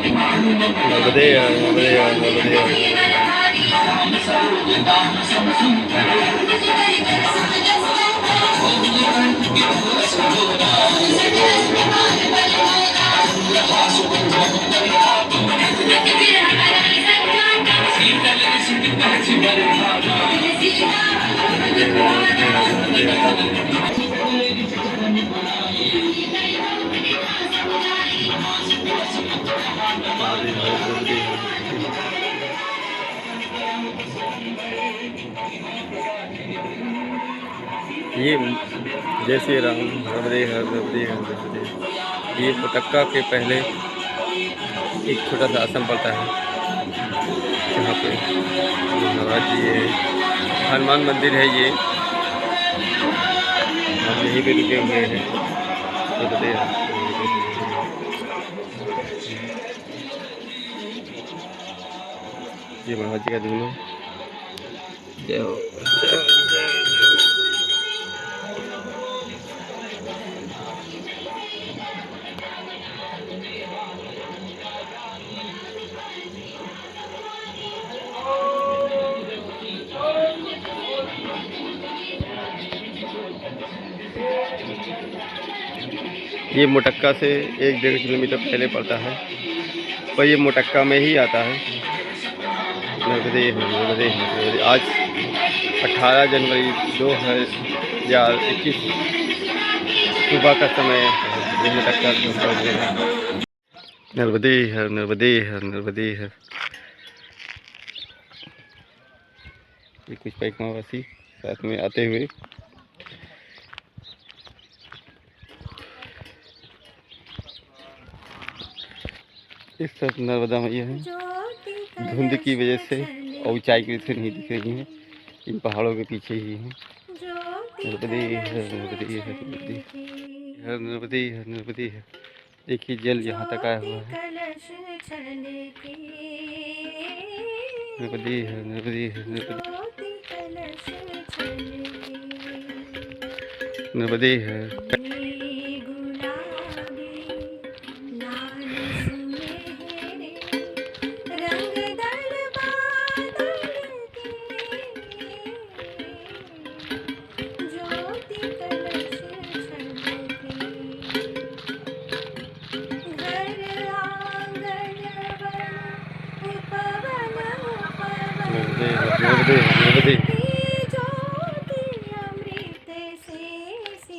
नर्मदे नर्मदे नर्मदे। ये जय श्री राम नर्मदे नर्मदे नर्मदे। ये पटक्का के पहले एक छोटा सा आश्रम पड़ता है जहाँ पे नवराज जी है, हनुमान मंदिर है। ये हम यहीं पे रुके हुए हैं नर्मदे। ये महाराज जी का दोनों जय हो। ये मोटक्का से 1-1.5 किलोमीटर पहले पड़ता है और ये मोटक्का में ही आता है। नर्मदे नर्मदे नर्मदे। आज 18 जनवरी 2021 सुबह का समय है। मोटक्का नर्मदे है नर्मदे है नर्मदे है। ये कुछ पैकमावासी साथ में आते हुए इस तरफ नर्मदा मैया है। धुंध की वजह से और ऊंचाई की वजह से नहीं दिख रही हैं, इन पहाड़ों के पीछे ही हैं। नर्मदे है नर्मदे है नर्मदे है नर्मदे है नर्मदे है। देखिए जल यहाँ तक आया हुआ है। नर्मदे है नर्मदे है नर्मदे नर्मदे है।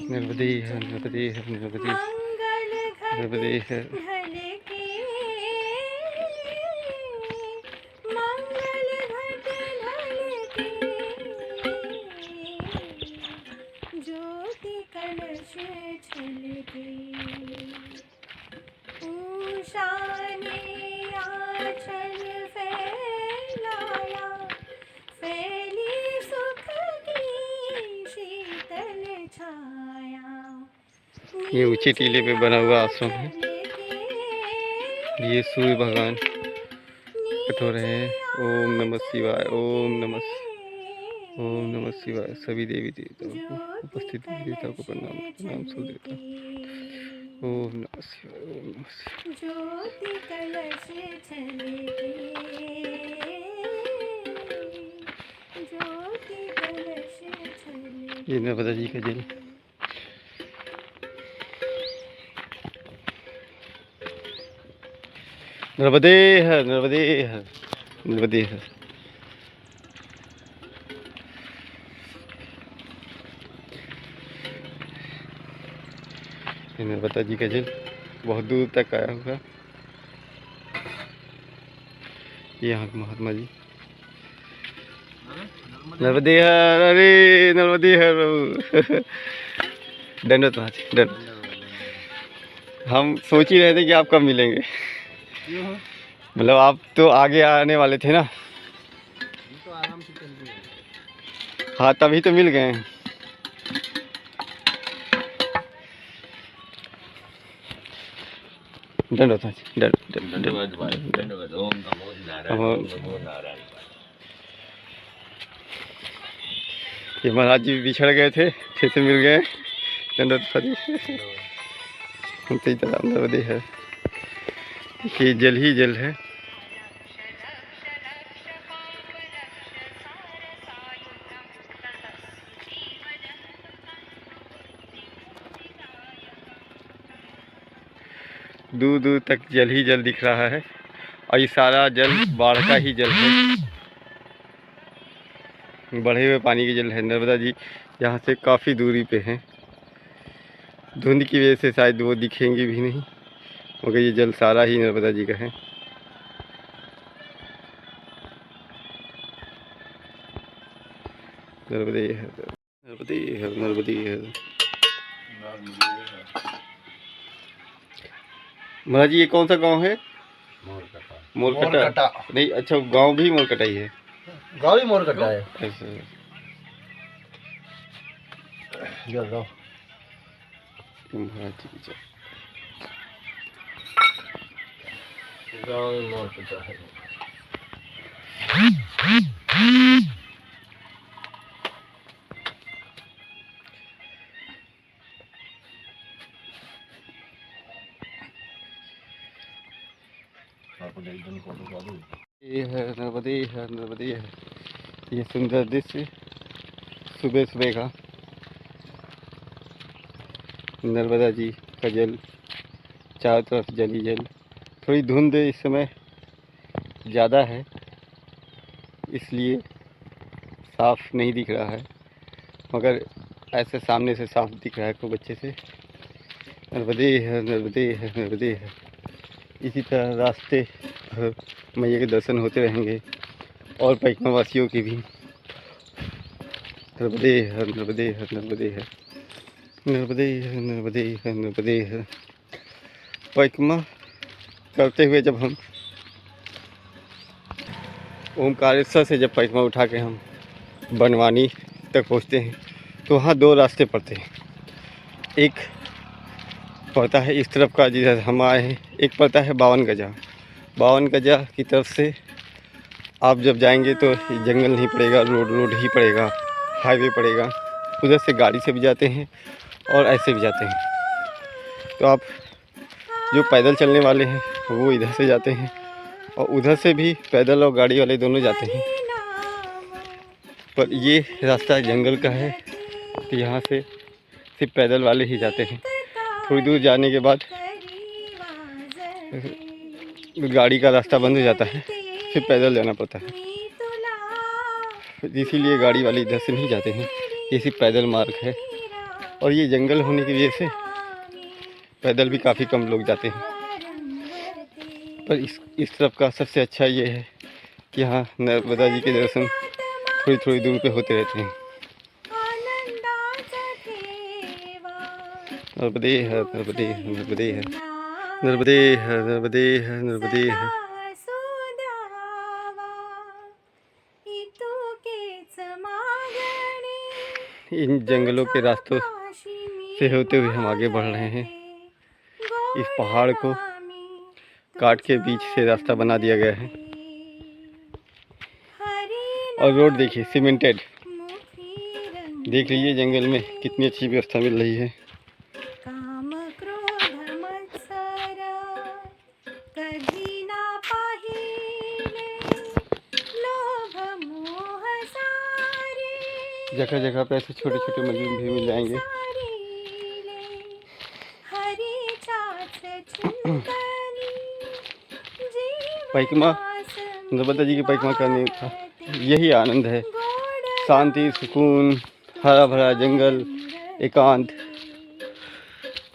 नर्मदे है नर्मदे है नर्मदे नर्मदे है। ज्योति कलश छलके उषा ने आंचल फैलाया, फैली सुख की शीतल छाया। ये ऊंचे टीले पे बना हुआ आश्रम है। ये सूर्य भगवान कठोर है। ओम नमः शिवाय ओम नमः शिवाय। सभी देवी देवताओं को उपस्थित देवताओं को प्रणाम प्रणाम सो देता। ओम नमः शिवाय ओम नमः शिवाय। ये नर्मदा जी का जल नर्मदे है नर्मदे है नर्मदे है। नर्मदा जी का जल बहुत दूर तक आया हुआ। यहाँ महात्मा जी नर्मदे है। अरे नर्मदे है प्रभु। दंडवत महाराज दंडवत। हम सोच ही रहे थे कि आप कब मिलेंगे। मतलब आप तो आगे आने वाले थे ना। तो आराम से चल रही है। हाँ तभी तो मिल गए हैं। दंडवत ये महाराज जी बिछड़ गए थे फिर से मिल गए। दंडवत नर्मदे है। देखिए जल ही जल है। दूर दूर तक जल ही जल दिख रहा है और ये सारा जल बाढ़ का ही जल है, बढ़े हुए पानी के जल है। नर्मदा जी यहाँ से काफ़ी दूरी पे हैं, धुंध की वजह से शायद वो दिखेंगे भी नहीं, मगर ये जल सारा ही नर्मदा जी का है। नर्मदे है, नर्मदे है, नर्मदे है। महाराज जी ये कौन सा गांव है? मोरकटा नहीं, अच्छा गांव भी मोरकटा ही है। गाँव ही मोरकटा है। ऐसा महाराज जी की जय। गाँव में मोरकटा है। ये है नर्मदे है, नर्मदे है। ये सुंदर दृश्य सुबह सुबह का, नर्मदा जी का जल, चारों तरफ जल ही जल। थोड़ी धुंध इस समय ज़्यादा है, इसलिए साफ नहीं दिख रहा है, मगर ऐसे सामने से साफ दिख रहा है खूब अच्छे से। नर्मदे है, नर्मदे है, नर्मदे है। इसी तरह रास्ते मैया के दर्शन होते रहेंगे और पैकमा वासियों के भी। नर्मदे है, नर्मदे है, नर्मदे है, नर्मदे है, नर्मदे है, नर्मदे है। पैकमा करते हुए जब हम ओमकारेश्वर से जब पैकमा उठा के हम बनवानी तक पहुँचते हैं तो वहाँ दो रास्ते पड़ते हैं। एक पड़ता है इस तरफ का जिधर हम आए हैं, एक पड़ता है 52 गजा। 52 गजा की तरफ से आप जब जाएंगे तो जंगल नहीं पड़ेगा, रोड ही पड़ेगा, हाईवे पड़ेगा। उधर से गाड़ी से भी जाते हैं और ऐसे भी जाते हैं। तो आप जो पैदल चलने वाले हैं वो इधर से जाते हैं और उधर से भी पैदल और गाड़ी वाले दोनों जाते हैं। पर ये रास्ता जंगल का है तो यहाँ से सिर्फ पैदल वाले ही जाते हैं। थोड़ी दूर जाने के बाद गाड़ी का रास्ता बंद हो जाता है, फिर पैदल जाना पड़ता है। इसीलिए गाड़ी वाले इधर से नहीं जाते हैं, ये सिर्फ पैदल मार्ग है। और ये जंगल होने की वजह से पैदल भी काफ़ी कम लोग जाते हैं। पर इस तरफ का सबसे अच्छा ये है कि यहाँ नर्मदा जी के दर्शन थोड़ी थोड़ी दूर पे होते रहते हैं। नर्मदे है, नर्मदे है, नर्मदे है, नर्मदे है, नर्मदे है, नर्मदे है। इन जंगलों के रास्तों से होते हुए हम आगे बढ़ रहे हैं। इस पहाड़ को काट के बीच से रास्ता बना दिया गया है और रोड देखिए सीमेंटेड। देख लीजिए जंगल में कितनी अच्छी व्यवस्था मिल रही है। जगह जगह पे ऐसे छोटे छोटे मंदिर भी मिल जाएंगे। पैकमा नर्मदा जी की पैकमा करने का यही आनंद है, शांति, सुकून, हरा भरा जंगल, एकांत।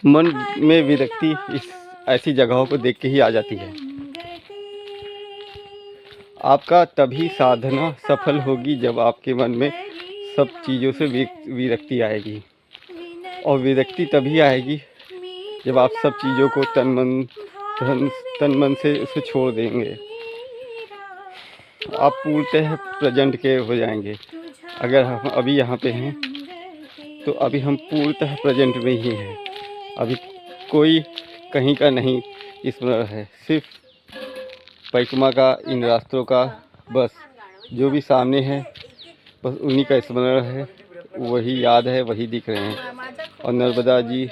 मन में विरक्ति इस ऐसी जगहों को देख के ही आ जाती है। आपका तभी साधना सफल होगी जब आपके मन में सब चीज़ों से विरक्ति आएगी, और विरक्ति तभी आएगी जब आप सब चीज़ों को तन मन से उसे छोड़ देंगे। आप पूर्णतः प्रेजेंट के हो जाएंगे। अगर हम अभी यहाँ पे हैं तो अभी हम पूर्णतः प्रेजेंट में ही हैं। अभी कोई कहीं का नहीं स्मरण है, सिर्फ पैकमा का, इन रास्तों का, बस जो भी सामने है बस उन्हीं का स्मरण है, वही याद है, वही दिख रहे हैं। और नर्मदा जी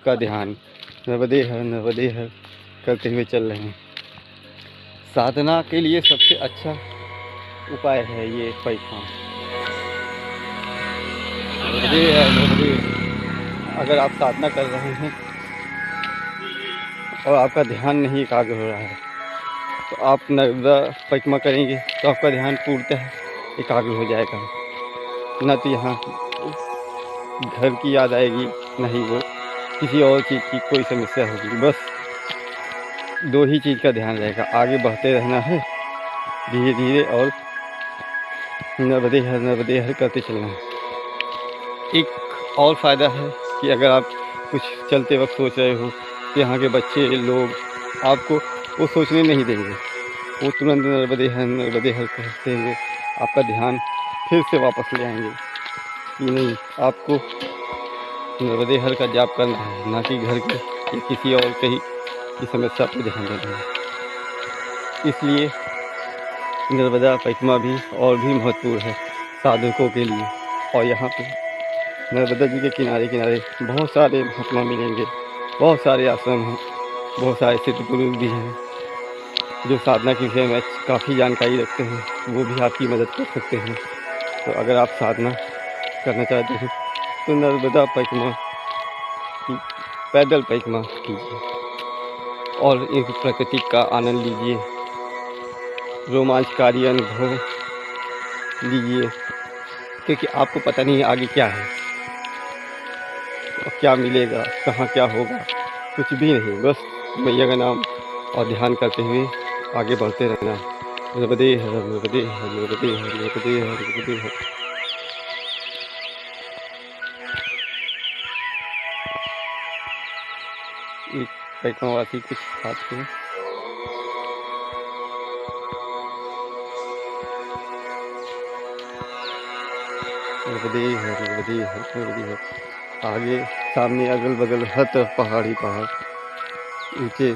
का ध्यान, नर्मदे है, नर्मदे है करते हुए चल रहे हैं। साधना के लिए सबसे अच्छा उपाय है ये पैखाना। अगर आप साधना कर रहे हैं और आपका ध्यान नहीं एकाग्र हो रहा है तो आप नर्मदा परिक्रमा करेंगे तो आपका ध्यान पूर्णतः एकाग्र हो जाएगा। ना तो यहाँ घर की याद आएगी, ना ही वो किसी और चीज़ की कोई समस्या होगी। बस दो ही चीज़ का ध्यान रहेगा, आगे बढ़ते रहना है धीरे धीरे और नर्मदे हर करते चलना है। एक और फ़ायदा है कि अगर आप कुछ चलते वक्त सोच रहे हो तो यहाँ के बच्चे लोग आपको वो सोचने नहीं देंगे, वो तुरंत नर्मदे हर कहते हुए आपका ध्यान फिर से वापस ले आएंगे कि नहीं, आपको नर्मदे हर का जाप करना है, ना कि घर के या किसी और कहीं की समस्या पर ध्यान देना है। इसलिए नर्मदा परिक्रमा भी और भी महत्वपूर्ण है साधकों के लिए। और यहाँ पे नर्मदा जी के किनारे किनारे बहुत सारे महात्मा मिलेंगे, बहुत सारे आश्रम हैं, बहुत सारे सिद्ध पुरुष भी हैं जो साधना के विषय में काफ़ी जानकारी रखते हैं, वो भी आपकी मदद कर सकते हैं। तो अगर आप साधना करना चाहते हैं तो नर्मदा परिक्रमा की पैदल परिक्रमा कीजिए और इस प्रकृति का आनंद लीजिए, रोमांचकारी अनुभव लीजिए, क्योंकि आपको पता नहीं आगे क्या है, क्या मिलेगा, कहाँ क्या होगा, कुछ भी नहीं। बस मैया का नाम और ध्यान करते हुए आगे बढ़ते रहना। नर्मदे हर नर्मदे हर नर्मदे हर नर्मदे हर नर्मदे हर। एक परिक्रमावासी कुछ खाते हैं। नर्मदे हर नर्मदे हर नर्मदे हर। आगे सामने अगल बगल हर तरफ पहाड़ी पहाड़, ऊंचे,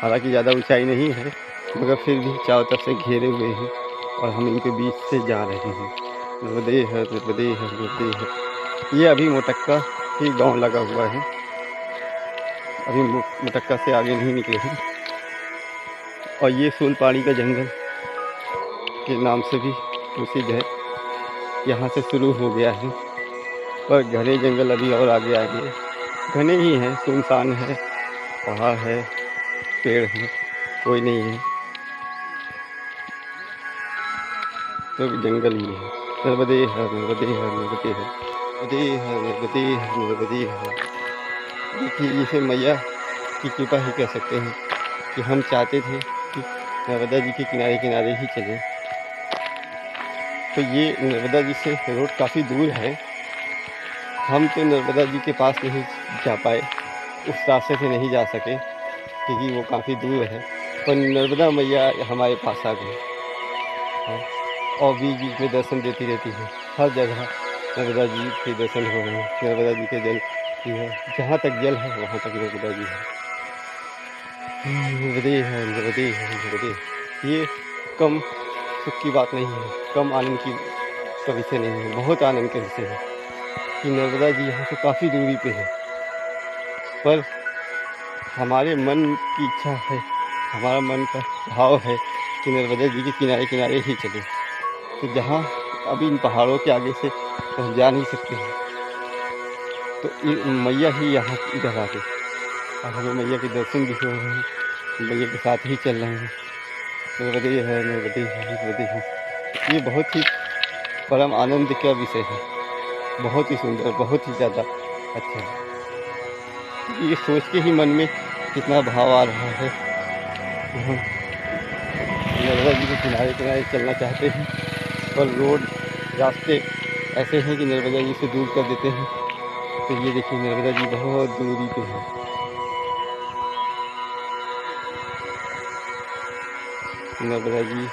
हालांकि ज़्यादा ऊंचाई नहीं है मगर फिर भी चारों तरफ से घेरे हुए हैं और हम इनके बीच से जा रहे हैं। नर्मदे हर नर्मदे हर नर्मदे हर। ये अभी मोटक्का ही गांव लगा हुआ है, अभी मोटक्का से आगे नहीं निकले हैं। और ये फूलपाड़ी का जंगल के नाम से भी प्रसिद्ध है, यहाँ से शुरू हो गया है, पर घने जंगल अभी और आगे आगे घने ही हैं, सुनसान है, पहाड़ है, पेड़ है, कोई नहीं है, तो जंगल ही है। नर्मदे हर नर्मदे हर नर्मदे हर नर्मदे हर नर्मदे हर नर्मदे हर। देखिए इसे मैया की कृपा ही कह सकते हैं कि हम चाहते थे कि नर्मदा जी के किनारे किनारे ही चलें, तो ये नर्मदा जी से रोड काफ़ी दूर है, हम तो नर्मदा जी के पास नहीं जा पाए, उस रास्ते से नहीं जा सके क्योंकि वो काफ़ी दूर है, पर नर्मदा मैया हमारे पास आ गई और बीच बीच में दर्शन देती रहती है। हर जगह नर्मदा जी के दर्शन हो रहे हैं, नर्मदा जी के जल की है, जहाँ तक जल है वहाँ तक नर्मदा जी है। नर्मदे है नर्मदे है नर्मदे। ये कम सुख की बात नहीं है, कम आनंद का विषय नहीं है, बहुत आनंद का विषय है कि नर्मदा जी यहाँ से काफ़ी दूरी पे है, पर हमारे मन की इच्छा है, हमारा मन का भाव है कि नर्मदा जी के किनारे किनारे ही चले, तो जहाँ अभी इन पहाड़ों के आगे से हम जा नहीं सकते हैं, तो मैया ही यहाँ इधर आके और हमें मैया के दर्शन भी हो रहे हैं, मैया के साथ ही चल रहे हैं। नर्मदे है नर्मदे है नर्मदे है। ये बहुत ही परम आनंद का विषय है, बहुत ही सुंदर, बहुत ही ज़्यादा अच्छा है। ये सोच के ही मन में कितना भाव आ रहा है कि हम नर्मदा जी के किनारे किनारे चलना चाहते हैं, पर रोड रास्ते ऐसे हैं कि नर्मदा जी से दूर कर देते हैं। तो ये देखिए नर्मदा जी बहुत दूरी पे है, नर्मदा जी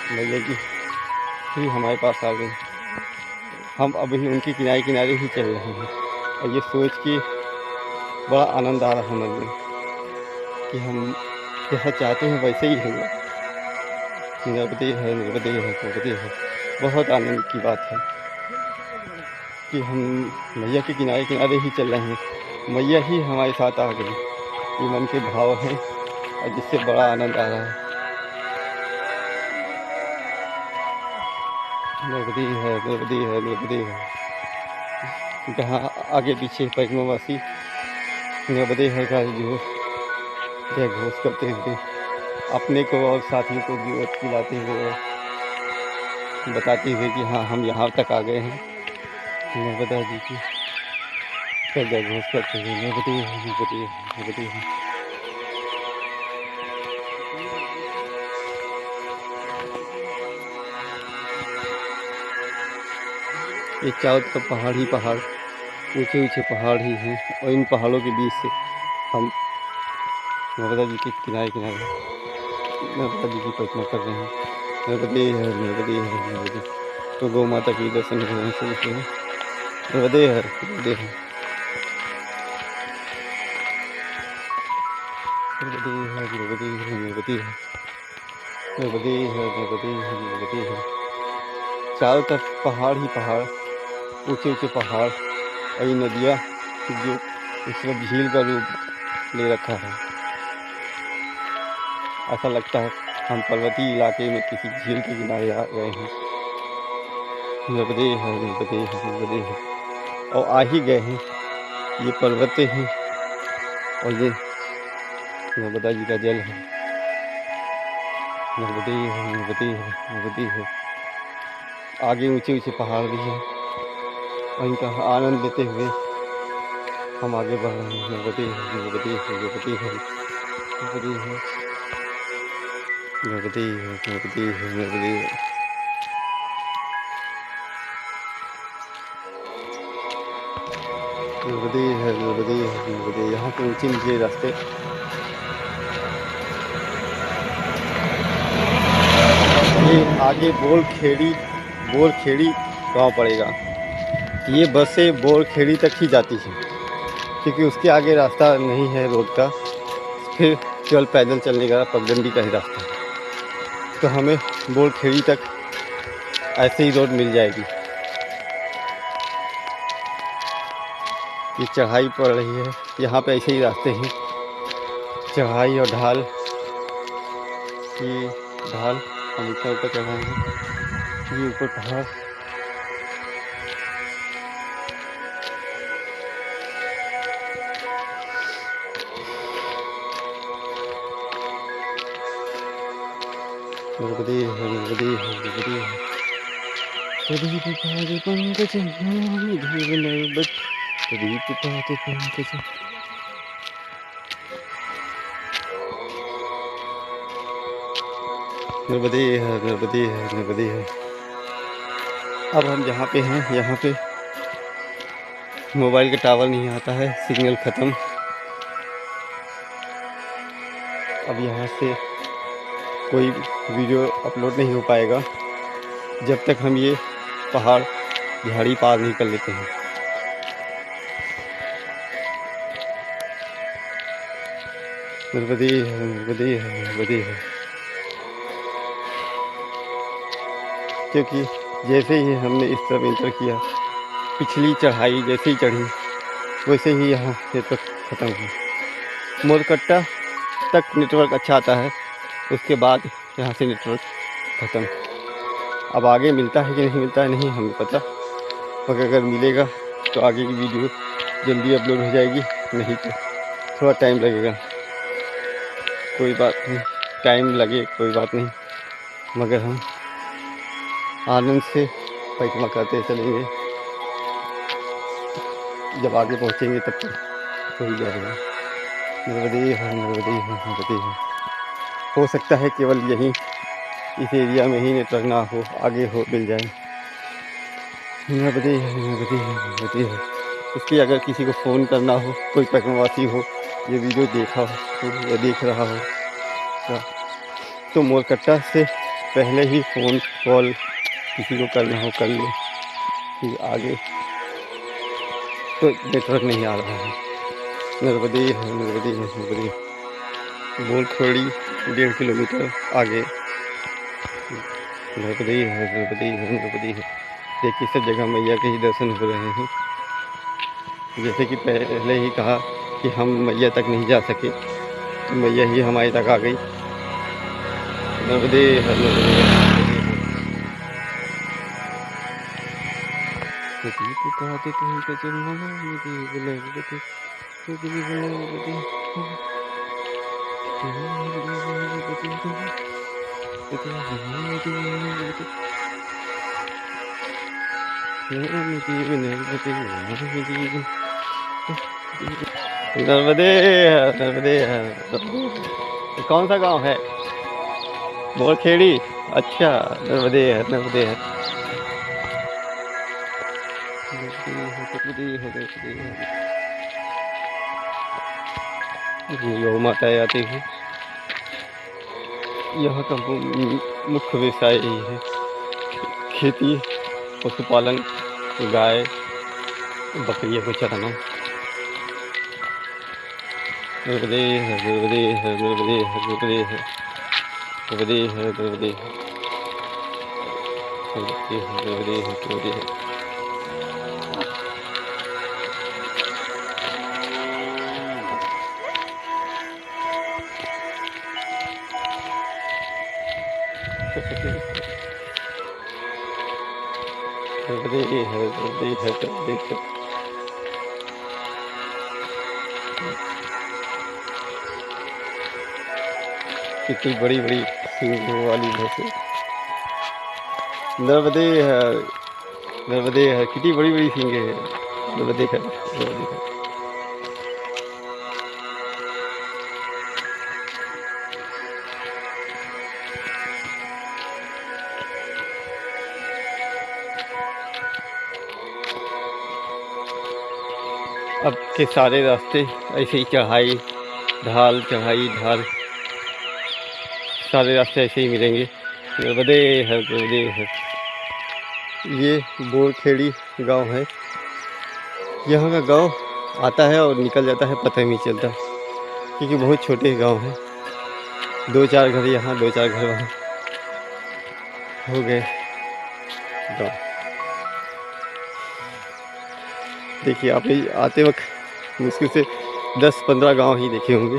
मैया जी भी हमारे पास आ गई, हम अभी उनके किनारे किनारे ही चल रहे हैं और ये सोच के बड़ा आनंद आ रहा है मन में कि हम जैसा चाहते हैं वैसे ही होगा। नर्मदे है नर्मदे है नर्मदे है। बहुत आनंद की बात है कि हम मैया के किनारे किनारे ही चल रहे हैं, मैया ही हमारे साथ आ गई। ये मन के भाव हैं और जिससे बड़ा आनंद आ रहा है। नर्मदी है, नर्मदी है, नर्मदी है। जहाँ आगे पीछे पैगम्बरवासी नर्मदे हर का जो जय घोष करते हुए अपने को और साथियों को जीवत पिलाते हुए और बताते हुए कि हाँ हम यहाँ तक आ गए हैं। नर्मदा जी की जय घोष करते हुए नर्मदे है, नर्मदे है, नर्मदे है। ये चारों तरफ पहाड़ ही पहाड़, ऊंचे ऊंचे पहाड़ ही हैं और इन पहाड़ों के बीच से हम नर्मदा जी के किनारे किनारे नर्मदा जी की परिक्रमा कर रहे हैं। नर्मदे है, नर्मदे है, नर्मदे। तो गौ माता के दर्शन हो रहे हैं शुरू से। नर्मदे है, नर्मदे है, नर्मदे है, नर्मदे है, नर्मदे है, नर्मदे है, नर्मदे है, नर्मदे है। चारों तरफ पहाड़ ही पहाड़, ऊंचे ऊंचे पहाड़ और ये नदियाँ जो इस वक्त झील का रूप ले रखा है। ऐसा लगता है हम पर्वतीय इलाके में किसी झील के किनारे आ गए हैं। नर्मदे है, नर्मदे है, नर्मदे है। और आ ही गए हैं, ये पर्वतें हैं और ये नर्मदा जी का जल है। नर्मदे है, नर्मदे है, नर्मदे है। आगे ऊंचे ऊंचे पहाड़ भी हैं और इनका आनंद लेते हुए हम आगे बढ़ रहे हैं। नर्मदे है, नर्मदे है, नर्मदे है, नर्मदे है, नर्मदे है, नर्मदे है, नर्मदे है। नर्मदे है, नर्मदे है, नर्मदे। यहाँ के ऊंचे नीचे रास्ते, ये आगे बोरखेड़ी गांव पड़ेगा। ये बसें बोरखेड़ी तक ही जाती हैं क्योंकि उसके आगे रास्ता नहीं है रोड का, फिर केवल पैदल चलने का पगडंडी का ही रास्ता है। तो हमें बोरखेड़ी तक ऐसे ही रोड मिल जाएगी। ये चढ़ाई पड़ रही है, यहाँ पे ऐसे ही रास्ते हैं, चढ़ाई और ढाल। ये ढाल हम ऊपर चढ़ाएंगे, ये ऊपर पहाड़। नर्मदे है, नर्मदे है, नर्मदे है। प्रदीप पाद पंकज धीव नर्मद, प्रदीप पाद पंकज। नर्मदे है, नर्मदे है, नर्मदे है। अब हम जहाँ पे हैं, यहाँ पे मोबाइल का टावर नहीं आता है, सिग्नल ख़त्म। अब यहाँ से कोई वीडियो अपलोड नहीं हो पाएगा जब तक हम ये पहाड़ झाड़ी पार नहीं कर लेते हैं। नर्मदे है, नर्मदे है, नर्मदे है। क्योंकि जैसे ही हमने इस तरफ इंटर किया, पिछली चढ़ाई जैसे ही चढ़ी वैसे ही यहाँ नेटवर्क ख़त्म हुआ। मोरकट्टा तक नेटवर्क अच्छा आता है, उसके बाद यहाँ से नेटवर्क ख़त्म। अब आगे मिलता है कि नहीं मिलता है नहीं हमें पता, मगर अगर मिलेगा तो आगे की वीडियो जल्दी अपलोड हो जाएगी, नहीं तो थोड़ा टाइम लगेगा। कोई बात नहीं, टाइम लगे कोई बात नहीं, मगर हम आनंद से परिक्रमा करते चलेंगे। जब आगे पहुँचेंगे तब तक हो ही जाएगा। नर्मदे है, नर्मदे है, नर्मदे है। हो सकता है केवल यहीं इस एरिया में ही नेटवर्क ना हो, आगे हो मिल जाए। नर्मदे है, नर्मदे है, नर्मदे है। इसलिए अगर किसी को फ़ोन करना हो, कोई परिक्रमावासी हो, ये वीडियो देखा हो या देख रहा हो तो मोरकट्टा से पहले ही फ़ोन कॉल किसी को करना हो कर ले, कि आगे तो नेटवर्क नहीं आ रहा है। नर्मदे है, नर्मदे है, नर्मदे। बोरखेड़ी 1.5 किलोमीटर आगे नर्मदे है, नर्मदे है, नर्मदे है। देखिए सब जगह मैया के ही दर्शन हो रहे हैं। जैसे कि पहले ही कहा कि हम मैया तक नहीं जा सके, तो मैया ही हमारी तक आ गई। नर्मदे हर नर्मदे नर्मदे नर्मदे। कौन सा गांव है? बोरखेड़ी। अच्छा, नर्मदे है नर्मदे है। गौ माताएं आती हैं। यहाँ का मुख्य व्यवसाय यही है, खेती, पशुपालन, गाय बकरियों को चराना। नर्मदे है नर्मदे है नर्मदे है नर्मदे है नर्मदे है नर्मदे है नर्मदे है नर्मदे है। नर्मदे है नर्मदे है नर्मदे है। कितनी बड़ी बड़ी सींगों वाली भैंसें। नर्मदे है नर्मदे है, कितनी बड़ी बड़ी सींगे हैं। नर्मदे है नर्मदे है। अब के सारे रास्ते ऐसे ही चढ़ाई ढाल चढ़ाई ढाल, सारे रास्ते ऐसे ही मिलेंगे। नर्मदे है नर्मदे है। ये बोरखेड़ी गांव है। यहाँ का गांव आता है और निकल जाता है, पता ही नहीं चलता, क्योंकि बहुत छोटे गांव हैं। 2-4 घर यहाँ 2-4 घर वहाँ हो गए गाँव। देखिए आप ही आते वक्त मुश्किल से 10-15 गांव ही देखे होंगे,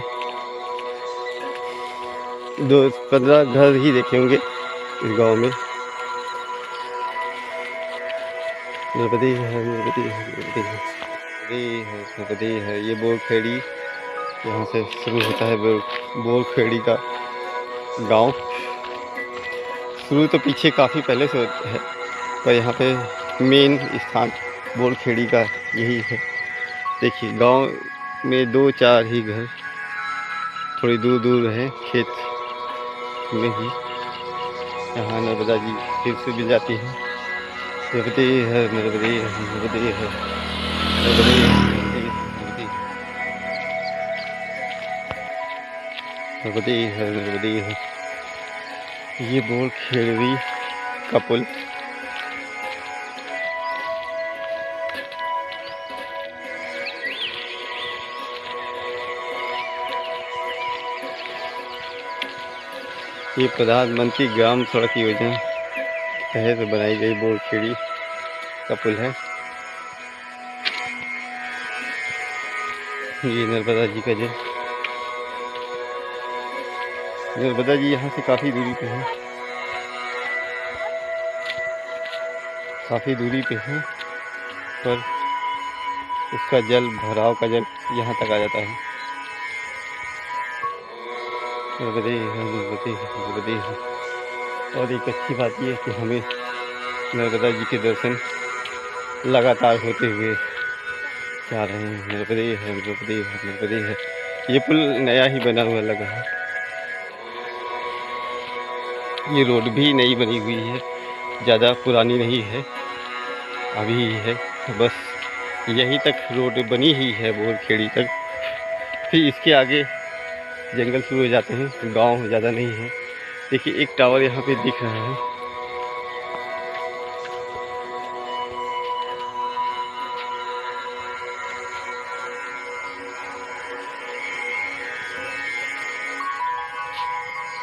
2-15 घर ही देखे होंगे इस गांव में। नर्मदे है नर्मदे है नर्मदे है नर्मदे है। ये बोरखेड़ी, यहाँ से शुरू होता है बोरखेड़ी का गांव। शुरू तो पीछे काफ़ी पहले से होता है, पर यहाँ पे मेन स्थान बोरखेड़ी का यही है। देखिए गांव में 2-4 ही घर थोड़ी दूर दूर है, खेत में ही। यहाँ नर्मदा जी फिर से मिल जाती हैं। नर्मदे है नर्मदे है नर्मदे है नर्मदे नर्मदे है नर्मदे है। ये बोरखेड़ी का पुल। ये प्रधानमंत्री ग्राम सड़क योजना तहत बनाई गई बोरखेड़ी का पुल है। ये नर्मदा जी का जल। नर्मदा जी यहाँ से काफ़ी दूरी पे है, काफ़ी दूरी पे है, पर उसका जल, भराव का जल यहाँ तक आ जाता है। नर्मदे है नर्मदे है नर्मदे है। और एक अच्छी बात यह है कि हमें नर्मदा जी के दर्शन लगातार होते हुए जा रहे हैं। नर्मदे है नर्मदे है नर्मदे है। ये पुल नया ही बना हुआ लगा है, ये रोड भी नई बनी हुई है, ज़्यादा पुरानी नहीं है, अभी ही है। बस यहीं तक रोड बनी ही है बोरखेड़ी तक, फिर इसके आगे जंगल शुरू हो जाते हैं, गांव ज़्यादा नहीं है। देखिए एक टावर यहाँ पे दिख रहा है।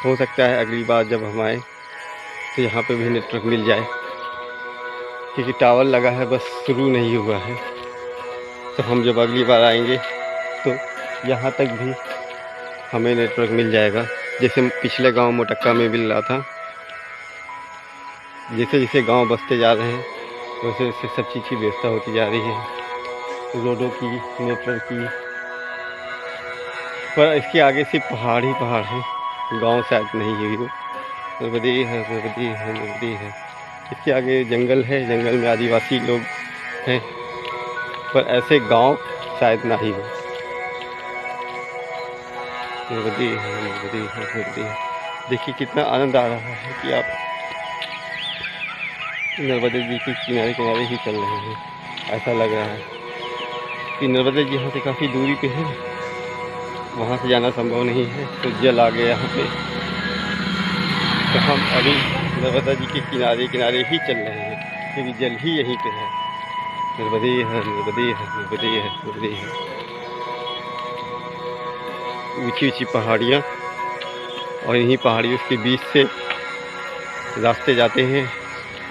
हो सकता है अगली बार जब हम आए तो यहाँ पे भी नेटवर्क मिल जाए, क्योंकि टावर लगा है, बस शुरू नहीं हुआ है। तो हम जब अगली बार आएंगे तो यहाँ तक भी हमें नेटवर्क मिल जाएगा। जैसे पिछले गांव मोटक्का में मिल रहा था, जैसे जैसे गांव बसते जा रहे हैं वैसे वैसे सब चीज़ की व्यवस्था होती जा रही है, रोडों की, नेटवर्क की। पर इसके आगे सिर्फ पहाड़ ही पहाड़ हैं, गांव शायद नहीं है वो। नर्मदे है, नर्मदे है, नर्मदे है। इसके आगे जंगल है, जंगल में आदिवासी लोग हैं, पर ऐसे गांव शायद ना ही हो। नर्मदे है, नर्मदे है, नर्मदे है। देखिए कितना आनंद आ रहा है कि आप नर्मदे जी के किनारे किनारे ही चल रहे हैं। ऐसा लग रहा है कि नर्मदे जी यहाँ से काफ़ी दूरी पे है, वहाँ से जाना संभव नहीं है, तो जल आ गया यहाँ पे। तो हम अभी नर्मदा जी के किनारे किनारे ही चल रहे हैं, क्योंकि जल ही यहीं पे है। नर्मदे है, नर्मदे है, नर्मदे है, नर्मदे है। ऊंची ऊंची पहाड़ियाँ और इन्हीं पहाड़ियों के बीच से रास्ते जाते हैं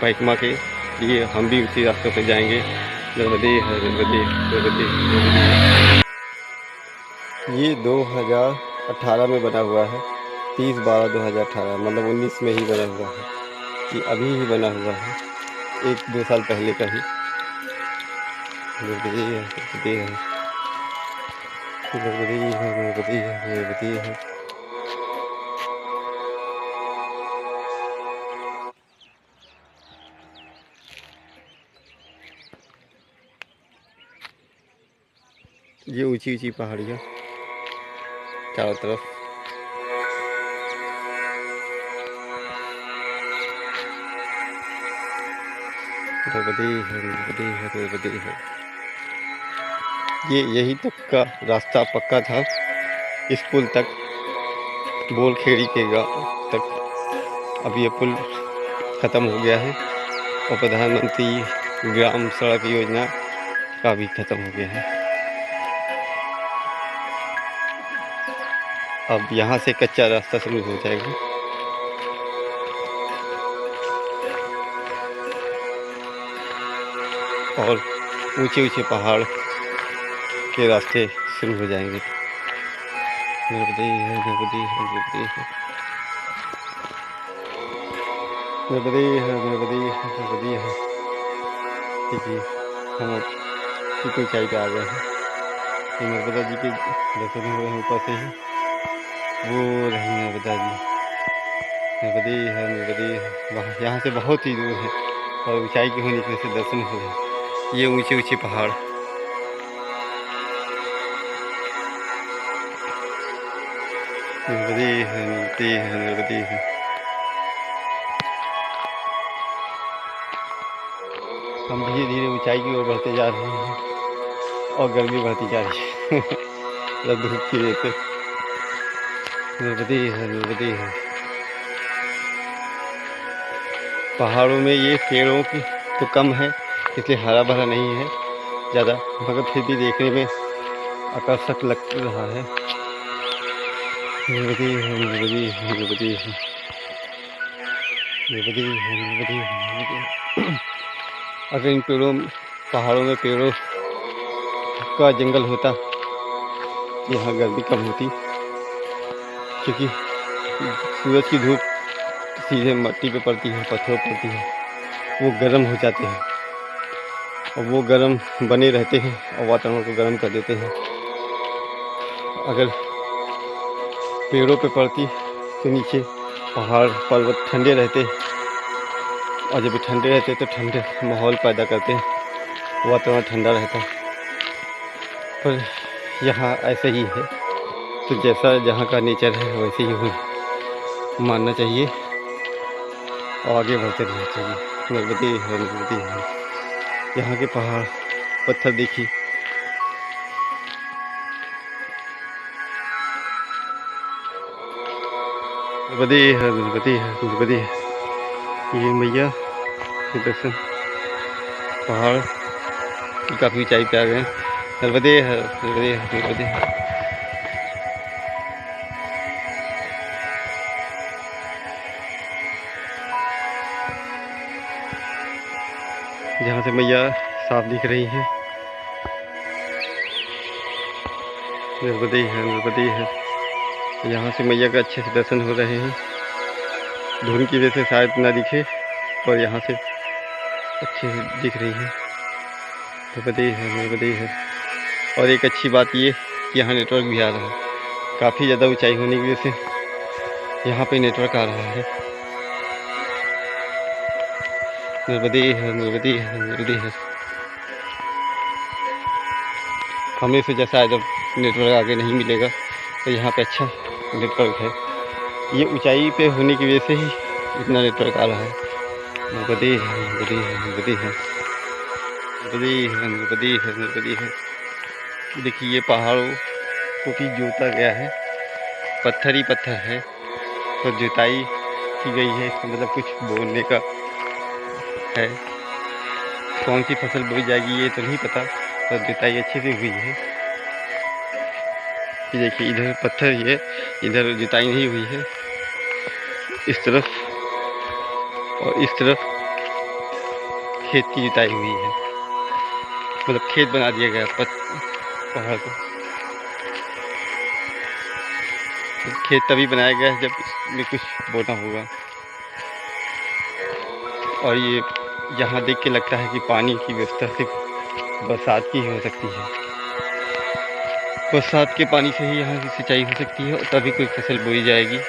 पैकमा के लिए। हम भी उसी रास्तों पे जाएंगे। नर्मदे है, नर्मदे, नर्मदे, नर्मदे। ये 2018 में बना हुआ है, 30/12/2018, मतलब 19 में ही बना हुआ है। ये अभी ही बना हुआ है, 1-2 साल पहले का ही। नर्मदे है, नर्मदे है, नर्मदे है, नर्मदे है, नर्मदे है। ये ऊंची ऊंची पहाड़ियाँ चारों तरफ। नर्मदे है, नर्मदे है, नर्मदे है। ये यही तक का रास्ता पक्का था, इस पुल तक, बोलखेड़ी के गाँव तक। अब ये पुल ख़त्म हो गया है और प्रधानमंत्री ग्राम सड़क योजना का भी ख़त्म हो गया है। अब यहाँ से कच्चा रास्ता शुरू हो जाएगा। और ऊंचे ऊंचे पहाड़ के रास्ते शुरू हो जाएंगे। नर्मदे है, नर्मदे है, नर्मदे है, नर्मदे है, नर्मदे है, नर्मदे है। देखिए हम कितनी ऊंचाई पे आ गए हैं। ये नर्मदा जी के दर्शन हो रहे हैं ऊपर से ही, वो रही नर्मदा जी। नर्मदे है, नर्मदे है। वहाँ यहाँ से बहुत ही दूर है और ऊंचाई के होने की वजह से दर्शन हो रहे हैं। ये ऊंचे ऊंचे पहाड़। नर्मदे है, नर्मदे है, नर्मदे है। हम धीरे धीरे ऊंचाई की ओर बढ़ते जा रहे हैं और गर्मी बढ़ती जा रही है धूप की वजह से। नर्मदे है, नर्मदे है। पहाड़ों में ये पेड़ों की तो कम है, इसलिए हरा भरा नहीं है ज़्यादा, मगर फिर भी देखने में आकर्षक लग रहा है। नर्मदे है, नर्मदे है, नर्मदे है, नर्मदे है, नर्मदे है, नर्मदे। अगर इन पेड़ों, पहाड़ों में पेड़ों का जंगल होता तो यहाँ गर्मी कम होती, क्योंकि सूरज की धूप सीधे मिट्टी पे पड़ती है, पत्थरों पर पड़ती है, वो गर्म हो जाते हैं और वो गर्म बने रहते हैं और वातावरण को गर्म कर देते हैं। अगर पेड़ों पे पड़ती तो नीचे पहाड़ पर्वत ठंडे रहते, और जब ठंडे रहते तो ठंडे माहौल पैदा करते हैं, वातावरण ठंडा रहता। पर यहाँ ऐसा ही है, तो जैसा जहाँ का नेचर है वैसे ही हो मानना चाहिए और आगे बढ़ते रहना चाहिए। नर्मदे है, नर्मदे है। यहाँ के पहाड़ पत्थर देखिए, नर्मदे है, नर्मदे है, नर्मदे है। ये मैया के दर्शन पहाड़ की काफ़ी ऊंचाई पे आ गए हैं। नर्मदे है, नर्मदे है, नर्मदे है। जहाँ से मैया साफ दिख रही हैं। नर्मदे है, नर्मदे है। यहाँ से मैया का अच्छे से दर्शन हो रहे हैं। धुंध की वजह से शायद ना दिखे, और यहाँ से अच्छे से दिख रही है। नर्मदे है, नर्मदे है। और एक अच्छी बात ये कि यहाँ नेटवर्क भी आ रहा है। काफ़ी ज़्यादा ऊंचाई होने की वजह से यहाँ पे नेटवर्क आ रहा है। नर्मदे है, नर्मदे है, नर्मदे है। हमने सोचा शायद अब नेटवर्क आगे नहीं मिलेगा, तो यहाँ पे अच्छा नेटवर्क है। ये ऊंचाई पे होने की वजह से ही इतना नेटवर्क आ रहा है। नर्मदे है, नर्मदे है, नर्मदे है, नर्मदे है, नर्मदे है, नर्मदे है। देखिए ये पहाड़ों को भी जोता गया है, पत्थर ही पत्थर है, तो जुताई की गई है। इसका मतलब कुछ बोने का है। कौन सी फसल बोई जाएगी ये तो नहीं पता, तो जुताई अच्छे से हुई है। ये देखिए इधर पत्थर ही है, इधर जुताई नहीं हुई है। इस तरफ और इस तरफ खेत की जुताई हुई है, मतलब खेत बना दिया गया पहाड़ को। खेत तभी बनाया गया है जब इसमें कुछ बोना होगा। और ये यहाँ देख के लगता है कि पानी की व्यवस्था सिर्फ बरसात की ही हो सकती है। बरसात के पानी से ही यहाँ की सिंचाई हो सकती है और तभी कोई फसल बोई जाएगी।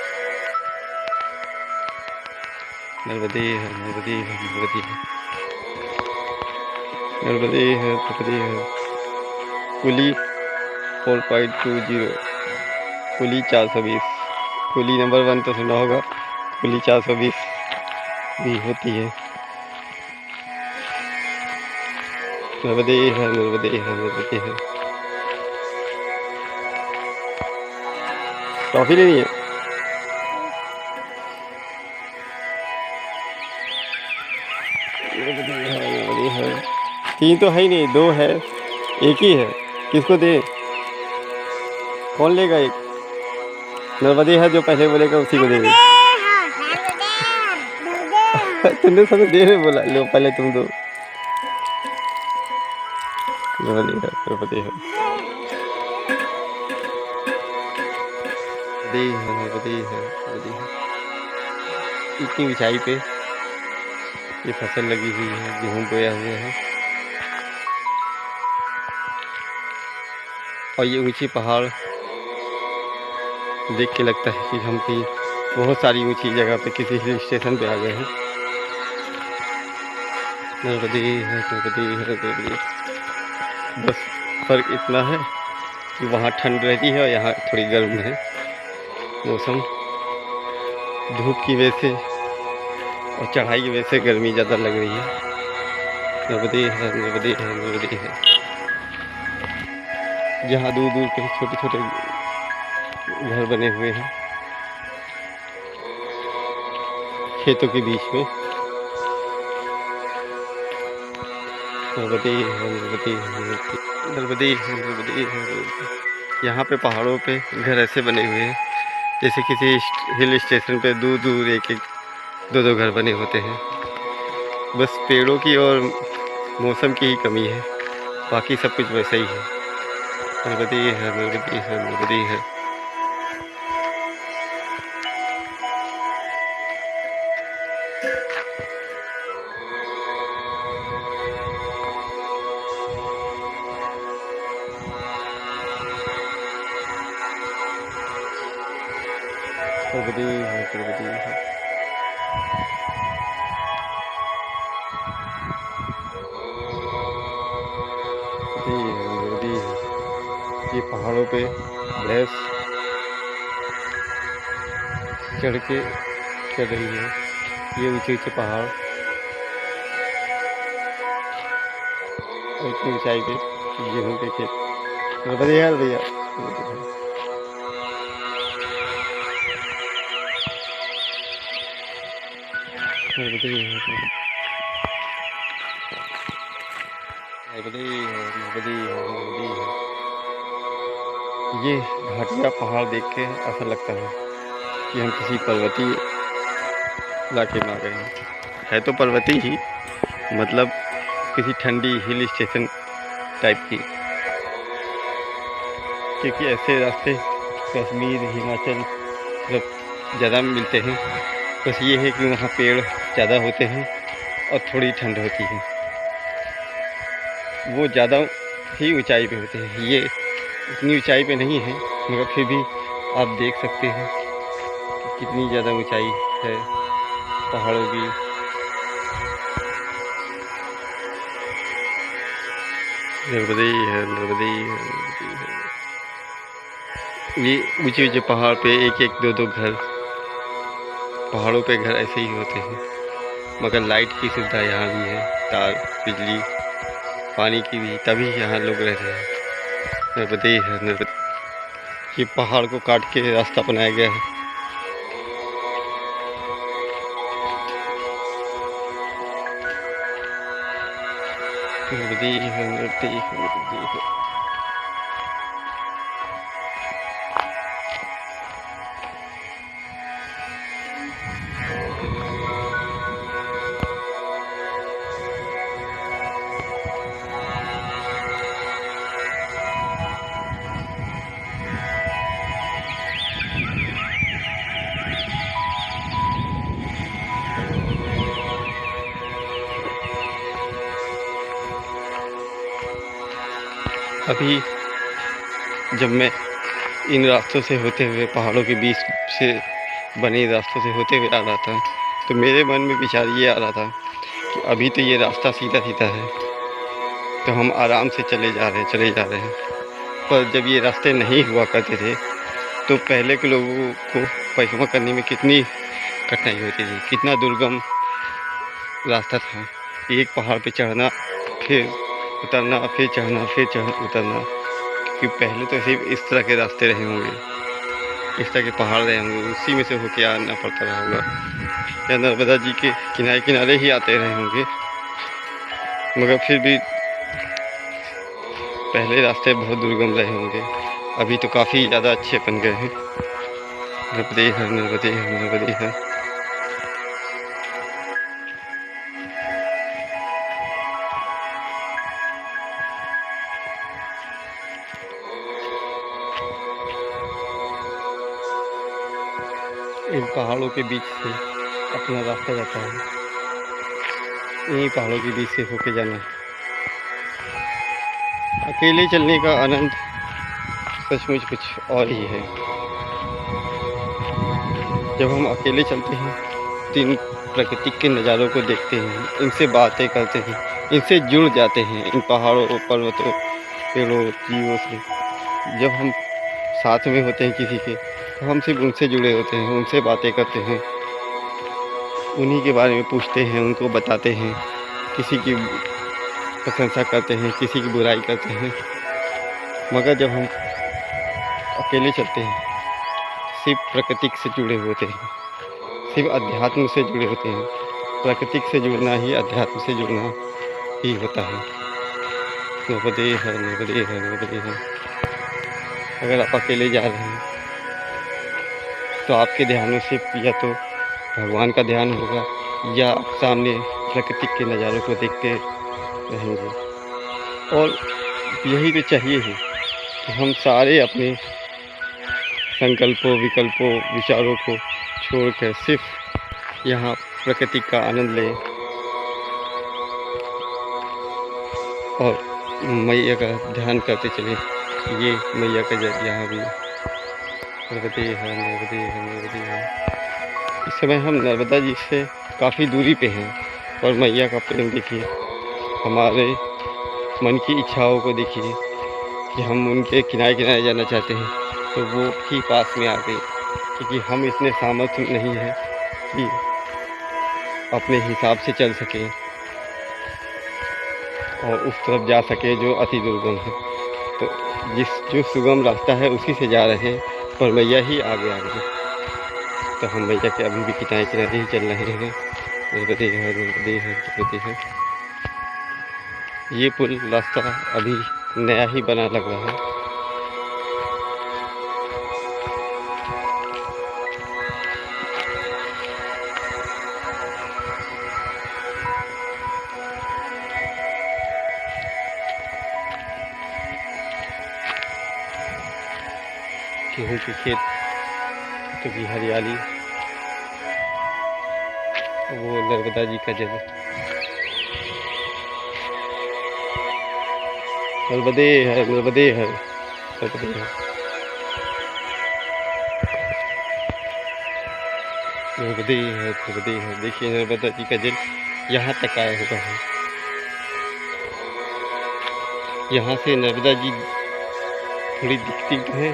नर्मदे है, नर्मदे है, नर्मदे है, नर्मदे है, नर्मदे है। कुली 4.20, कुली 420। कुली नंबर 1 तो सुना होगा, कुली 420 भी होती है। नर्मदे है, नर्मदे है, नर्मदे है। टॉफी लेनी है? नर्मदे है, नर्मदे है। 3 तो है ही नहीं, 2 है, एक ही है। किसको दे? कौन लेगा एक? नर्मदे है, जो पहले बोलेगा उसी को देंगे। तुमने सब दे में बोला, लो पहले तुम दो। नर्मदे है, नर्मदे है, नर्मदे है, नर्मदे है, नर्मदे है। इतनी ऊंचाई पे ये फसल लगी हुई है, गेहूँ बोया हुआ है। और ये ऊंची पहाड़ देख के लगता है कि हम कहीं बहुत सारी ऊंची जगह पे किसी हिल स्टेशन पे आ गए हैं। नर्मदे है, नर्मदे है, नर्मदे। बस फर्क इतना है कि वहाँ ठंड रहती है और यहाँ थोड़ी गर्म है मौसम। धूप की वजह से और चढ़ाई की वजह से गर्मी ज़्यादा लग रही है। नर्मदे है, नर्मदे है, नर्मदे है। जहाँ दूर दूर पे छोटे छोटे घर बने हुए हैं खेतों के बीच में। नर्मदे है, नर्मदे है, नर्मदे है, नर्मदे है। यहाँ पे पहाड़ों पे घर ऐसे बने हुए हैं जैसे किसी हिल स्टेशन पे दूर दूर एक एक 2-2 घर बने होते हैं। बस पेड़ों की और मौसम की ही कमी है, बाकी सब कुछ वैसा ही है। नर्मदे है, नर्मदे है, नर्मदे है। नर्मदे है, नर्मदे है। नर्मदे है। ये पहाड़ों पे भैंस चढ़ रही है। ये ऊंचे ऊंचे पहाड़ और इतनी ऊंचाई पे गेहूँ के खेत। नर्मदे है भैया। नर्मदे है, नर्मदे है, नर्मदे है, नर्मदे है। ये घाटिया पहाड़ देख के ऐसा लगता है कि हम किसी पर्वतीय इलाके में आ गए हैं। है तो पर्वतीय ही, मतलब किसी ठंडी हिल स्टेशन टाइप की, क्योंकि ऐसे रास्ते कश्मीर, हिमाचल मतलब ज़्यादा मिलते हैं। बस ये है कि वहाँ पेड़ ज़्यादा होते हैं और थोड़ी ठंड होती है। वो ज़्यादा ही ऊंचाई पे होते हैं, ये इतनी ऊंचाई पे नहीं है, मगर फिर भी आप देख सकते हैं कि कितनी ज़्यादा ऊंचाई है पहाड़ों की। नर्मदे है, नर्मदे है, नर्मदे है। ये ऊंचे ऊंचे पहाड़ पे एक एक दो दो घर, पहाड़ों पे घर ऐसे ही होते हैं, मगर लाइट की सुविधा यहाँ भी है, तार, बिजली, पानी की भी, तभी यहाँ लोग रहते हैं। नर्मदे है, नर्मदे। ये पहाड़ को काट के रास्ता बनाया गया है। नर्मदे है, नर्मदे है, नर्मदे है। अभी जब मैं इन रास्तों से होते हुए, पहाड़ों के बीच से बने रास्तों से होते हुए आ रहा था, तो मेरे मन में विचार ये आ रहा था कि अभी तो ये रास्ता सीधा सीधा है, तो हम आराम से चले जा रहे हैं। पर जब ये रास्ते नहीं हुआ करते थे, तो पहले के लोगों को परिक्रमा करने में कितनी कठिनाई होती थी, कितना दुर्गम रास्ता था। एक पहाड़ पे चढ़ना, फिर उतरना, फिर चढ़ना, फिर उतरना। क्योंकि पहले तो सिर्फ इस तरह के रास्ते रहे होंगे, इस तरह के पहाड़ रहे होंगे, उसी में से होके आना पड़ता रहा होगा, या नर्मदा जी के किनारे किनारे ही आते रहे होंगे। मगर फिर भी पहले रास्ते बहुत दुर्गम रहे होंगे, अभी तो काफ़ी ज़्यादा अच्छे बन गए हैं। नर्मदे है, नर्मदे है, नर्मदे है। इन पहाड़ों के बीच से अपना रास्ता जाता है, इन्हीं पहाड़ों के बीच से होके जाना है। अकेले चलने का आनंद सचमुच कुछ और ही है। जब हम अकेले चलते हैं तो इन प्राकृतिक के नज़ारों को देखते हैं, इनसे बातें करते हैं, इनसे जुड़ जाते हैं, इन पहाड़ों, पर्वतों, पेड़ों, जीवों से। जब हम साथ में होते हैं किसी के, तो हम सिर्फ उनसे जुड़े होते हैं, उनसे बातें करते हैं, उन्हीं के बारे में पूछते हैं, उनको बताते हैं, किसी की प्रशंसा करते हैं, किसी की बुराई करते हैं। मगर जब हम अकेले चलते हैं, सिर्फ प्राकृतिक से जुड़े होते हैं, सिर्फ अध्यात्म से जुड़े होते हैं। प्राकृतिक से जुड़ना ही अध्यात्म से जुड़ना ही होता है। नर्मदे है, नर्मदे है, नर्मदे है। अगर आप अकेले जा रहे हैं तो आपके ध्यान में सिर्फ या तो भगवान का ध्यान होगा, या आप सामने प्राकृतिक के नज़ारों को देखते रहेंगे। और यही तो चाहिए ही कि हम सारे अपने संकल्पों, विकल्पों, विचारों को छोड़कर सिर्फ यहाँ प्रकृति का आनंद लें और मैया का ध्यान करते चलें। ये मैया का जब यहाँ भी नर्मदे है, नर्मदे है, नर्मदे है। इस समय हम नर्मदा जी से काफ़ी दूरी पे हैं, और मैया का प्रेम देखिए, हमारे मन की इच्छाओं को देखिए कि हम उनके किनारे किनारे जाना चाहते हैं, तो वो ही पास में आ गई। क्योंकि हम इतने सामर्थ्य नहीं हैं कि अपने हिसाब से चल सकें और उस तरफ जा सके जो अति दुर्गम है। तो जो सुगम रास्ता है उसी से जा रहे हैं, पर मैया ही आगे आ गई। तो हम मैया के अभी भी किनारे किनारे ही चल रहे हैं। नर्मदे है, नर्मदे है, नर्मदे है। ये पुल रास्ता अभी नया ही बना लग रहा है। गेहूँ के खेत की हरियाली, वो नर्मदा जी का जल। नर्मदे है, नर्मदे है, नर्मदे है, नर्मदे है, नर्मदे है। देखिए नर्मदा जी का जल यहाँ तक आया हुआ है। यहाँ से नर्मदा जी थोड़ी दिखती तो है,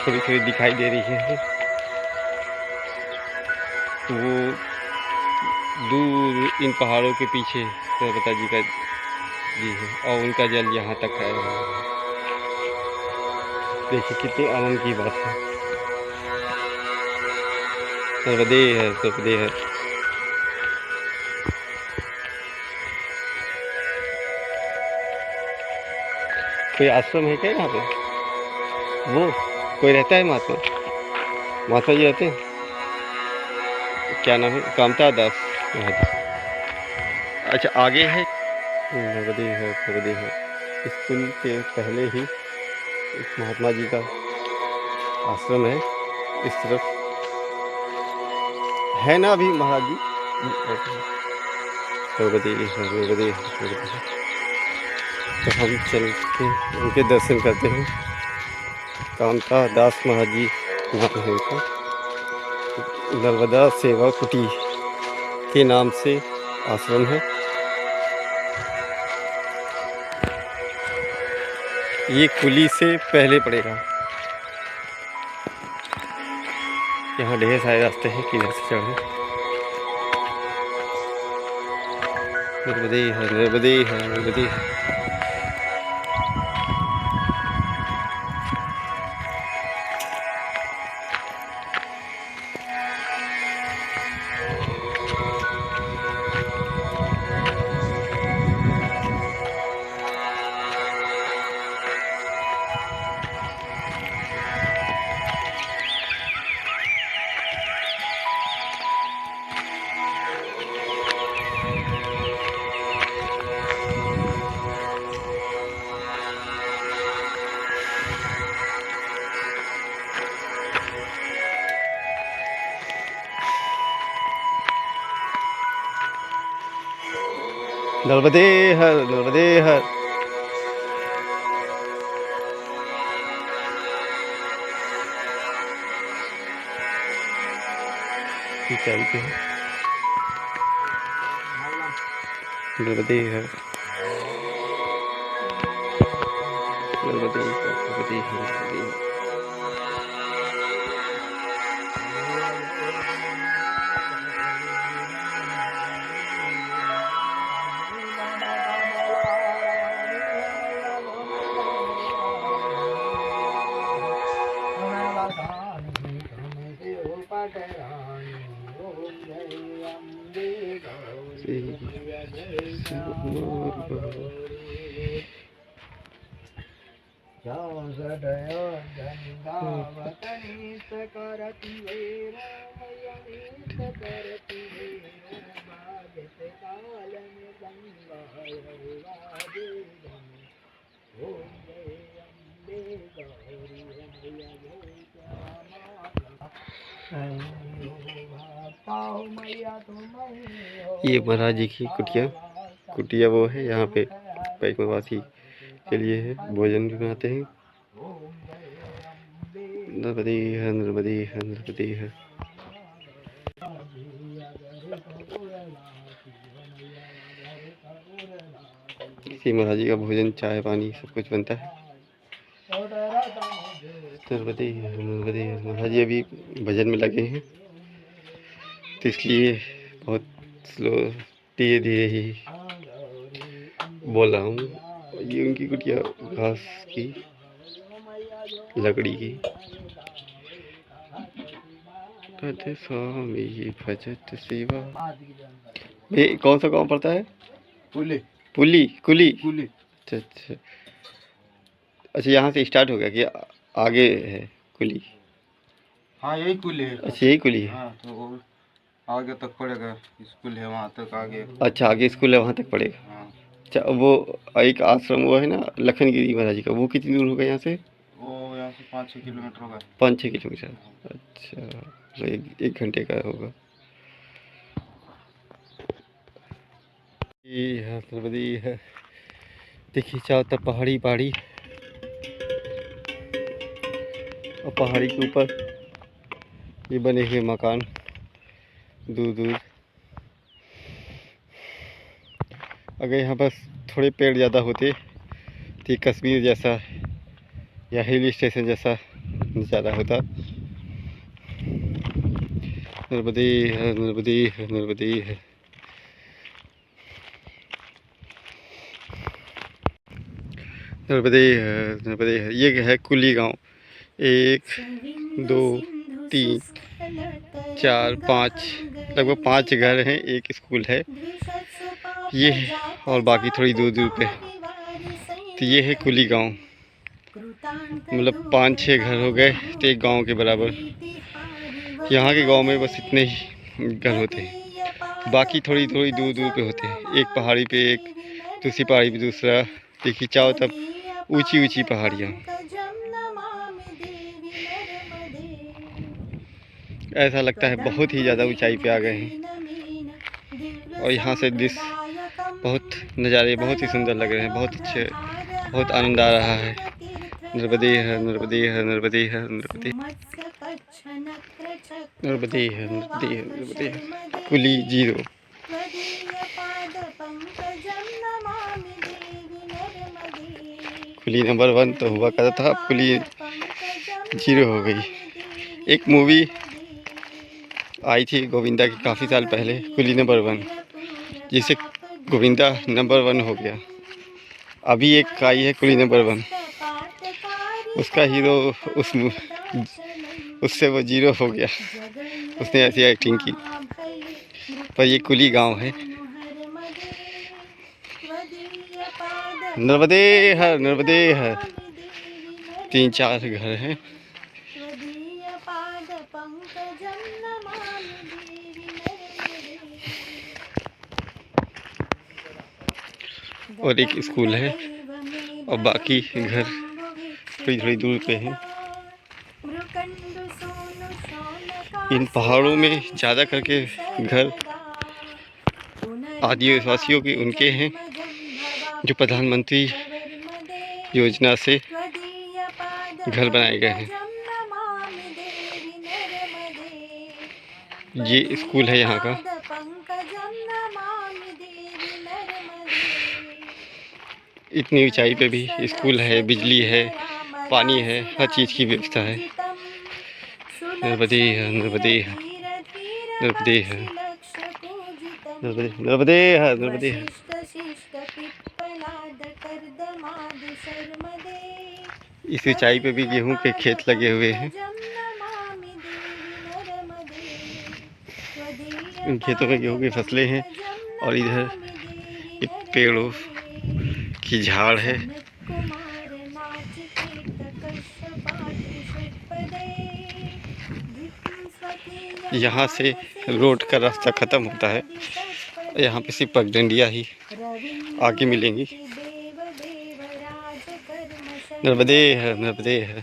थोड़ी थोड़ी दिखाई दे रही है। वो दूर इन पहाड़ों के पीछे नर्मदा जी का जी है, और उनका जल यहाँ तक आया हुआ है। देखिए कितने आनंद की बात है। नर्मदे है, नर्मदे है। कोई आश्रम है क्या यहाँ पे? वो कोई रहता है महात्मा? महात्मा जी रहते हैं? क्या नाम है? कामता दास महात्मा। अच्छा आगे है नर्मदे है, नर्मदे है। स्कूल के पहले ही इस महात्मा जी का आश्रम है इस तरफ है ना अभी महाराज जी? नर्मदे है, नर्मदे है, नर्मदे है। तो हम चल के उनके दर्शन करते हैं। कामता दास महाराज जी नाम है उनका। नर्मदा सेवा कुटी के नाम से आश्रम है। ये कुली से पहले पड़ेगा। यहाँ ढेर सारे रास्ते हैं किधर से चढ़े। नर्मदे है, नर्मदे है, नर्मदे है। नर्मदे हर, नर्मदे हर। ऊंचाई पे है नर्मदे हर, नर्मदे हर, नर्मदे हर, नर्मदे हर। ये महाराज जी की कुटिया वो है। यहाँ पे वैष्णववासी के लिए है, भोजन भी बनाते हैं। नर्मदे है, नर्मदे है, नर्मदे है। इसी महाराज जी का भोजन, चाय पानी सब कुछ बनता है। नर्मदे है, नर्मदे है। महाराज जी अभी भजन में लगे हैं, तो इसलिए बहुत स्लो, धीरे धीरे ही बोल रहा हूँ। ये उनकी कुटिया घास की, लकड़ी की। स्वामी भजत सेवा। ये कौन सा गांव पड़ता है? पुली, पुली, कुली। कुली। अच्छा अच्छा अच्छा। यहाँ से स्टार्ट हो गया कि आगे है कुली? हाँ यही कुली है। अच्छा यही कुली है। हाँ तो आगे तक पड़ेगा, स्कूल है वहाँ तक आगे। अच्छा आगे स्कूल है, वहाँ तक पड़ेगा। हाँ। अच्छा वो एक आश्रम वो है ना लखनगिरी महाराज जी का, वो कितनी दूर होगा यहाँ से? वो यहाँ यहाँ से 5-6 किलोमीटर होगा। 5-6 किलोमीटर। अच्छा, तो एक घंटे का होगा। ये है नर्मदी है, देखिए चारों तरफ पहाड़ी पहाड़ी, और पहाड़ी के ऊपर ये बने हुए मकान दूर दूर। अगर यहाँ पर थोड़े पेड़ ज़्यादा होते तो कश्मीर जैसा या हिल स्टेशन जैसा नज़ारा होता। नर्मदे है, नर्मदे है, नर्मदे है। नर्मदे है, नर्मदे है। ये है कुली गांव। 1 2 3 4 5 लगभग 5 घर हैं, एक स्कूल है ये, और बाकी थोड़ी दूर दूर पे। तो ये है कुली गांव, मतलब 5-6 घर हो गए तो एक गांव के बराबर। यहाँ के गांव में बस इतने ही घर होते हैं, बाकी थोड़ी थोड़ी दूर दूर पे होते हैं। एक पहाड़ी पे एक, दूसरी पहाड़ी पे दूसरा। देखिए चारों तरफ ऊंची ऊंची पहाड़ियाँ, ऐसा लगता है बहुत ही ज़्यादा ऊंचाई पे आ गए हैं। और यहाँ से दृश्य बहुत, नज़ारे बहुत ही सुंदर लग रहे हैं, बहुत अच्छे, बहुत आनंद आ रहा है। नर्मदे है, नर्मदे है, नर्मदे है, नर्मदे, नर्मदे है, नर्मदे है, नर्मदे है। कुली 0। कुली नंबर 1 तो हुआ करता था, अब कुली 0 हो गई। एक मूवी आई थी गोविंदा की काफ़ी साल पहले, कुली नंबर 1, जिसे गोविंदा नंबर 1 हो गया। अभी एक आई है कुली नंबर 1, उसका हीरो उससे वो 0 हो गया, उसने ऐसी एक्टिंग की। पर ये कुली गांव है। नर्मदे है, नर्मदे है। 3-4 घर हैं। और एक स्कूल है, और बाकी घर थोड़ी थोड़ी दूर पे हैं। इन पहाड़ों में ज़्यादा करके घर आदिवासियों के उनके हैं, जो प्रधानमंत्री योजना से घर बनाए गए हैं। ये स्कूल है यहाँ का। इतनी ऊंचाई पे भी स्कूल है, बिजली है, पानी है, हर चीज़ की व्यवस्था है। नर्मदे है, नर्मदे है, नर्मदे है, नर्मदे, नर्मदे है, नर्मदे है। इस ऊंचाई पे भी गेहूं के खेत लगे हुए हैं। इन खेतों में गेहूं की फसलें हैं, और इधर एक पेड़ों की झाड़ है। यहाँ से रोड का रास्ता ख़त्म होता है, यहाँ पे सिर्फ पगडंडियाँ ही आगे मिलेंगी। नर्मदे है, नर्मदे है।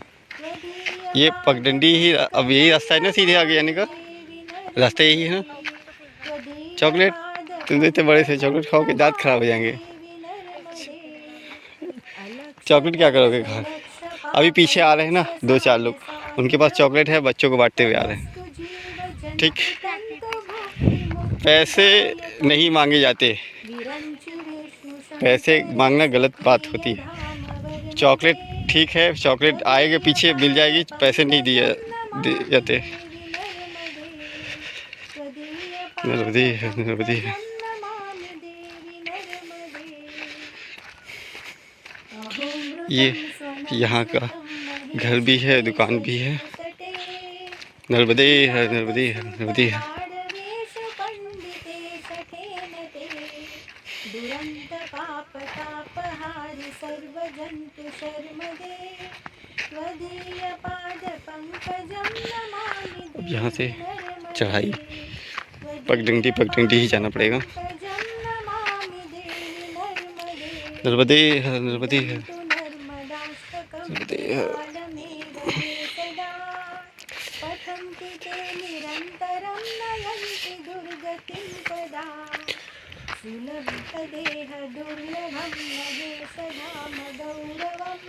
ये पगडंडी ही, अब यही रास्ता है ना सीधे आगे जाने का? रास्ता यही है ना? चॉकलेट तुम इतने बड़े से चॉकलेट खाओ के दांत खराब हो जाएंगे। चॉकलेट क्या करोगे घर? अभी पीछे आ रहे हैं ना 2-4 लोग, उनके पास चॉकलेट है, बच्चों को बांटते हुए आ रहे हैं। ठीक, पैसे नहीं मांगे जाते, पैसे मांगना गलत बात होती है। चॉकलेट ठीक है, चॉकलेट आएगा पीछे मिल जाएगी, पैसे नहीं दिए जाते। नर्मदे है, नर्मदे है। ये यहाँ का घर भी है, दुकान भी है। नर्मदे है, नर्मदे है, नर्मदे है। अब यहाँ से चढ़ाई पगडंडी ही जाना पड़ेगा। नर्मदे है, नर्मदे है, नर्मदे है। दुर्गतिं पदा सुलभतदेह दुर्लभं नगेशधाम गौरवम्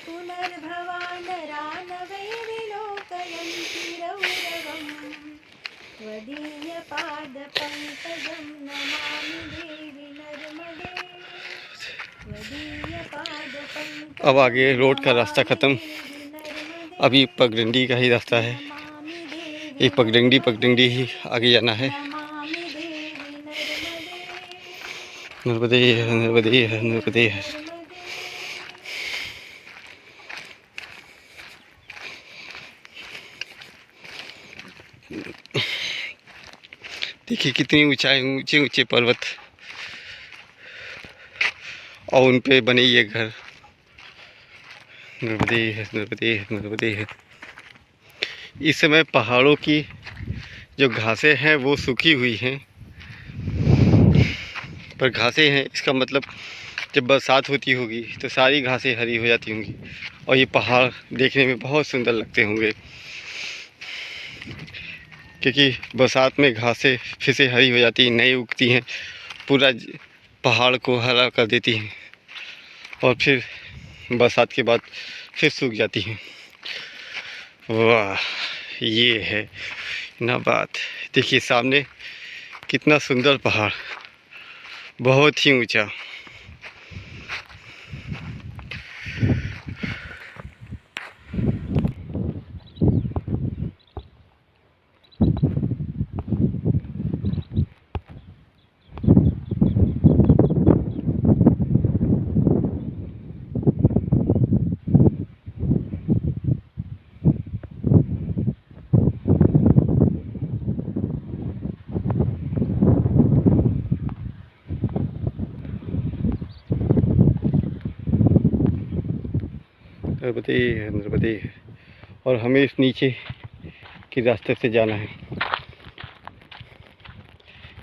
पुनर्भवानरा वै विलोकयन्ति रौरवम् त्वदीयपादपङ्कजं नमामि देवि नर्मदे त्वदीयपादपङ्कजं अब आगे रोड का रास्ता ख़त्म, अभी पगडंडी का ही रास्ता है। एक पगडंडी ही आगे जाना है। नर्मदे नर्मदे नर्मदे। देखिए कितनी ऊंचाई, ऊंचे ऊंचे पर्वत और उन पे बने ये घर। नर्मदे नर्मदे नर्मदे। इस समय पहाड़ों की जो घासें हैं वो सूखी हुई हैं, पर घासें हैं इसका मतलब जब बरसात होती होगी तो सारी घासें हरी हो जाती होंगी और ये पहाड़ देखने में बहुत सुंदर लगते होंगे, क्योंकि बरसात में घासें फिर से हरी हो जाती हैं, नई उगती हैं, पूरा पहाड़ को हरा कर देती हैं और फिर बरसात के बाद फिर सूख जाती हैं। वाह, ये है ना बात। देखिए सामने कितना सुंदर पहाड़, बहुत ही ऊंचा। नर्मदे है नर्मदे है। और हमें इस नीचे के रास्ते से जाना है,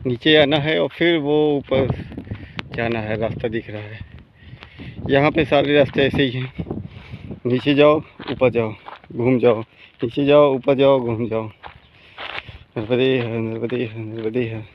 नीचे जाना है और फिर वो ऊपर जाना है। रास्ता दिख रहा है, यहाँ पे सारे रास्ते ऐसे ही हैं, नीचे जाओ ऊपर जाओ घूम जाओ, नीचे जाओ ऊपर जाओ घूम जाओ। नर्मदे है नर्मदे है नर्मदे है।